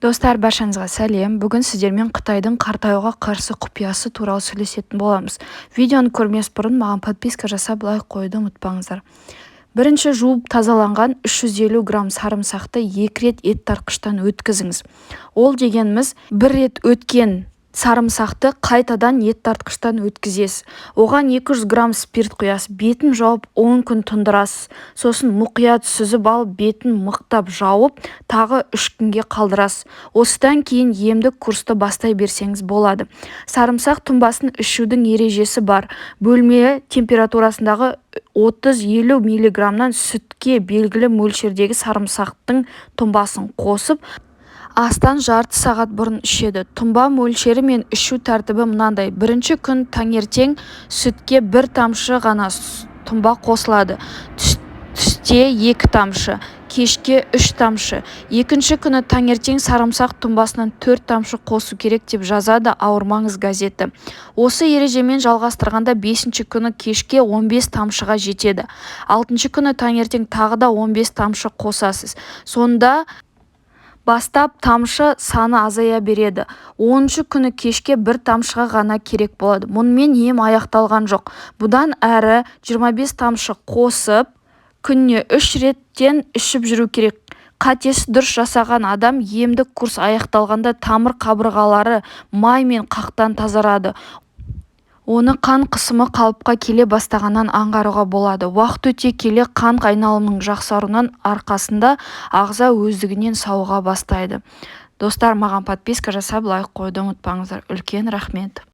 Достар, баршаңызға сәлем. Бүгін сіздермен Қытайдың қартаюға қарсы құпиясы туралы сөйлесетін боламыз. Видеоны көрмес бұрын маған подписка жасап лайк қоюды ұмытпаңыздар. Бірінші, жуып тазаланған 350 грамм сарымсақты 2 рет ет тартқыштан өткізіңіз. Ол дегеніміз 1 рет өткен сарымсақты қайтадан ет тартқыштан өткізесіз. Оған 200 грамм спирт құясыз, бетін жауып 10 күн тұндырасыз. Сосын мұқият сүзіп алып, бетін мықтап жауып, тағы 3 күнге қалдырасыз. Осыдан кейін емдік курсты бастай берсеңіз болады. Сарымсақ тұнбасын ішудің ережесі бар. Бөлме температурасындағы 30-50 миллиграммнан сүтке белгілі мөлшердегі сарымсақтың тұнбасын қосып, астан жарты сағат бұрын ішеді. Тұнба мөлшері мен ішу тәртібі мынандай. Бірінші күн таңертең сүтке 1 тамшы ғана тұнба қосылады. Түсте 2 тамшы, кешке 3 тамшы. Екінші күні таңертең сарымсақ тұнбасынан 4 тамшы қосу керек деп жазады Ауырмаңыз газеті. Осы ережемен жалғастырғанда 5-ші күні кешке 15 тамшыға жетеді. 6-ші күні таңертең тағы да 15 тамшы қосасыз. Сонда бастап тамшы саны азая береді. 10-ші күні кешке 1 тамшыға ғана керек болады. Мұнымен ем аяқталған жоқ. Бұдан әрі 25 тамшы қосып, күніне 3 реттен ішіп жүру керек. Қатесі дұрыс жасаған адам емдік курс аяқталғанда тамыр қабырғалары май мен қақтан тазарады. Оны қан қысымы қалыпқа келе бастағаннан аңғаруға болады. Уақыт өте келе қан айналымының жақсаруынан арқасында ағза өздігінен сауыға бастайды. Достар, маған подписка жасап лайк қоюды ұмытпаңыздар. Үлкен рахмет.